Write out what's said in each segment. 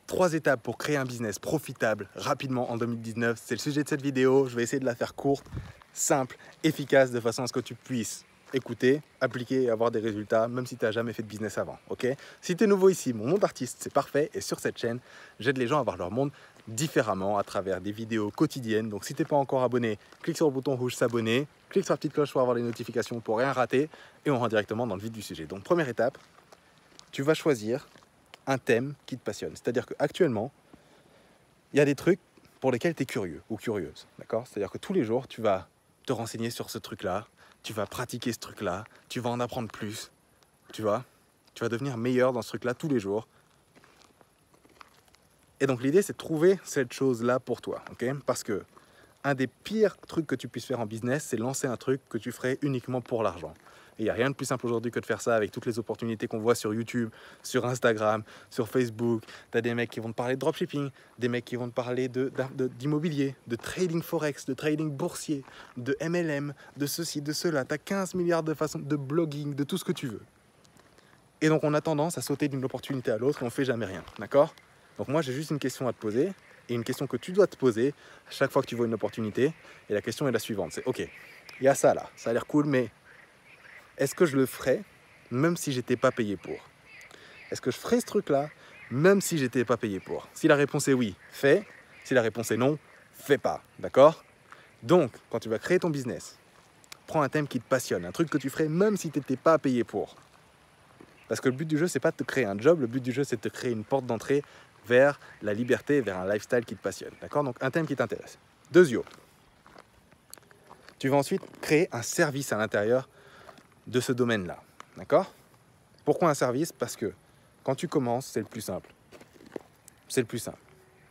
3 étapes pour créer un business profitable rapidement en 2019. C'est le sujet de cette vidéo. Je vais essayer de la faire courte, simple, efficace, de façon à ce que tu puisses écouter, appliquer et avoir des résultats, même si tu n'as jamais fait de business avant. Okay, si tu es nouveau ici, mon monde d'artiste, c'est parfait. Et sur cette chaîne, j'aide les gens à voir leur monde différemment à travers des vidéos quotidiennes. Donc si tu n'es pas encore abonné, clique sur le bouton rouge s'abonner, clique sur la petite cloche pour avoir les notifications pour rien rater. Et on rentre directement dans le vif du sujet. Donc première étape, tu vas choisir un thème qui te passionne. C'est-à-dire qu'actuellement, il y a des trucs pour lesquels tu es curieux ou curieuse. D'accord ? C'est-à-dire que tous les jours, tu vas te renseigner sur ce truc-là, tu vas pratiquer ce truc-là, tu vas en apprendre plus, tu vas devenir meilleur dans ce truc-là tous les jours. Et donc l'idée, c'est de trouver cette chose-là pour toi. Okay ? Parce que un des pires trucs que tu puisses faire en business, c'est lancer un truc que tu ferais uniquement pour l'argent. Et il n'y a rien de plus simple aujourd'hui que de faire ça avec toutes les opportunités qu'on voit sur YouTube, sur Instagram, sur Facebook. Tu as des mecs qui vont te parler de dropshipping, des mecs qui vont te parler d'immobilier, de trading forex, de trading boursier, de MLM, de ceci, de cela. Tu as 15 milliards de façons de blogging, de tout ce que tu veux. Et donc on a tendance à sauter d'une opportunité à l'autre et on ne fait jamais rien. D'accord ? Donc moi j'ai juste une question à te poser et une question que tu dois te poser à chaque fois que tu vois une opportunité. Et la question est la suivante, c'est ok, il y a ça là, ça a l'air cool, mais est-ce que je le ferais même si j'étais pas payé pour? Est-ce que je ferais ce truc-là même si j'étais pas payé pour? Si la réponse est oui, fais. Si la réponse est non, fais pas. D'accord? Donc, quand tu vas créer ton business, prends un thème qui te passionne, un truc que tu ferais même si tu n'étais pas payé pour. Parce que le but du jeu, c'est pas de te créer un job, le but du jeu, c'est de te créer une porte d'entrée vers la liberté, vers un lifestyle qui te passionne. D'accord? Donc, un thème qui t'intéresse. Deuxièmement, tu vas ensuite créer un service à l'intérieur de ce domaine-là. D'accord? Pourquoi un service? Parce que quand tu commences, c'est le plus simple. C'est le plus simple.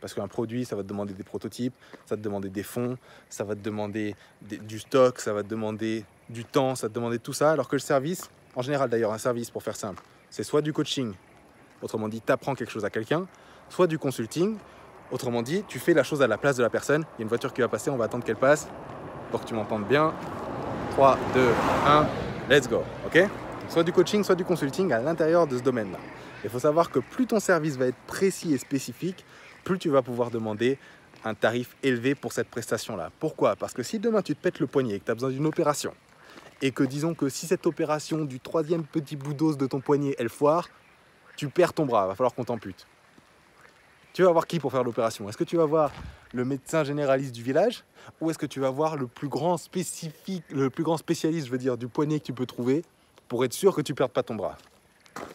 Parce qu'un produit, ça va te demander des prototypes, ça va te demander des fonds, ça va te demander du stock, ça va te demander du temps, ça va te demander tout ça. Alors que le service, en général d'ailleurs, un service pour faire simple, c'est soit du coaching, autrement dit, tu apprends quelque chose à quelqu'un, soit du consulting, autrement dit, tu fais la chose à la place de la personne. Il y a une voiture qui va passer, on va attendre qu'elle passe, pour que tu m'entendes bien. 3, 2, 1... let's go, ok? Soit du coaching, soit du consulting à l'intérieur de ce domaine-là. Il faut savoir que plus ton service va être précis et spécifique, plus tu vas pouvoir demander un tarif élevé pour cette prestation-là. Pourquoi? Parce que si demain tu te pètes le poignet et que tu as besoin d'une opération, et que disons que si cette opération du 3e petit bout d'os de ton poignet, elle foire, tu perds ton bras, il va falloir qu'on t'ampute. Tu vas voir qui pour faire l'opération? Est-ce que tu vas voir le médecin généraliste du village ou est-ce que tu vas voir le plus grand spécialiste, je veux dire, du poignet que tu peux trouver pour être sûr que tu ne perdes pas ton bras?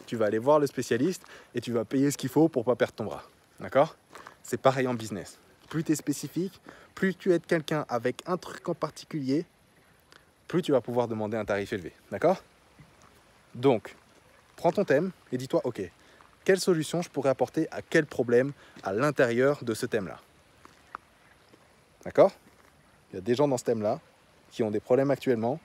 Tu vas aller voir le spécialiste et tu vas payer ce qu'il faut pour ne pas perdre ton bras. D'accord? C'est pareil en business. Plus tu es spécifique, plus tu aides quelqu'un avec un truc en particulier, plus tu vas pouvoir demander un tarif élevé. D'accord? Donc, prends ton thème et dis-toi, ok, quelle solution je pourrais apporter à quel problème à l'intérieur de ce thème-là? D'accord? Il y a des gens dans ce thème-là qui ont des problèmes actuellement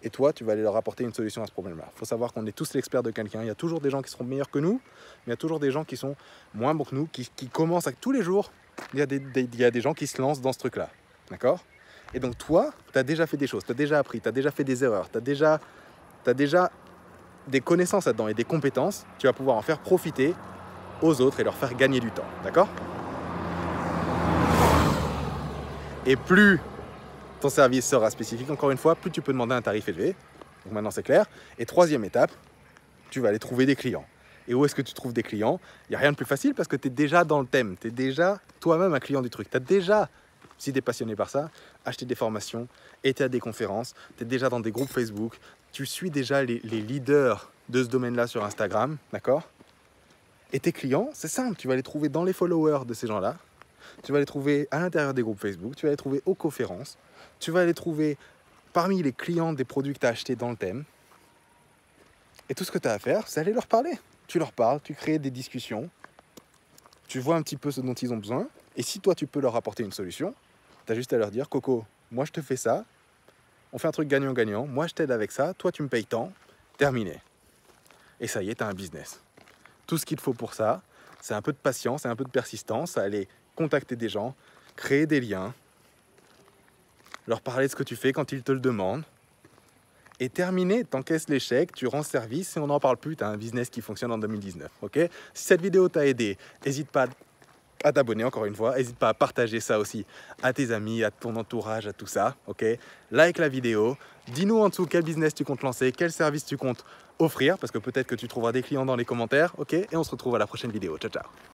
et toi, tu vas aller leur apporter une solution à ce problème-là. Il faut savoir qu'on est tous l'expert de quelqu'un. Il y a toujours des gens qui seront meilleurs que nous, mais il y a toujours des gens qui sont moins bons que nous, qui commencent tous les jours. Il y a des gens qui se lancent dans ce truc-là. D'accord? Et donc toi, tu as déjà fait des choses, tu as déjà appris, tu as déjà fait des erreurs, tu as déjà des connaissances là-dedans et des compétences. Tu vas pouvoir en faire profiter aux autres et leur faire gagner du temps. D'accord? Et plus ton service sera spécifique, encore une fois, plus tu peux demander un tarif élevé. Donc maintenant, c'est clair. Et 3e étape, tu vas aller trouver des clients. Et où est-ce que tu trouves des clients? Il n'y a rien de plus facile parce que tu es déjà dans le thème. Tu es déjà toi-même un client du truc. Tu as déjà, si tu es passionné par ça, acheté des formations, été à des conférences, tu es déjà dans des groupes Facebook, tu suis déjà les leaders de ce domaine-là sur Instagram, d'accord? Et tes clients, c'est simple, tu vas les trouver dans les followers de ces gens-là. Tu vas les trouver à l'intérieur des groupes Facebook, tu vas les trouver aux conférences, tu vas les trouver parmi les clients des produits que tu as achetés dans le thème. Et tout ce que tu as à faire, c'est aller leur parler. Tu leur parles, tu crées des discussions, tu vois un petit peu ce dont ils ont besoin. Et si toi, tu peux leur apporter une solution, tu as juste à leur dire, Coco, moi je te fais ça, on fait un truc gagnant-gagnant, moi je t'aide avec ça, toi tu me payes tant, terminé. Et ça y est, tu as un business. Tout ce qu'il te faut pour ça, c'est un peu de patience et un peu de persistance, à aller contacter des gens, créer des liens, leur parler de ce que tu fais quand ils te le demandent, et terminé, t'encaisses l'échec, tu rends service et on n'en parle plus, tu as un business qui fonctionne en 2019. Okay? Si cette vidéo t'a aidé, n'hésite pas à t'abonner encore une fois. N'hésite pas à partager ça aussi à tes amis, à ton entourage, à tout ça. Ok, like la vidéo. Dis-nous en dessous quel business tu comptes lancer, quel service tu comptes offrir, parce que peut-être que tu trouveras des clients dans les commentaires. Ok, et on se retrouve à la prochaine vidéo. Ciao, ciao.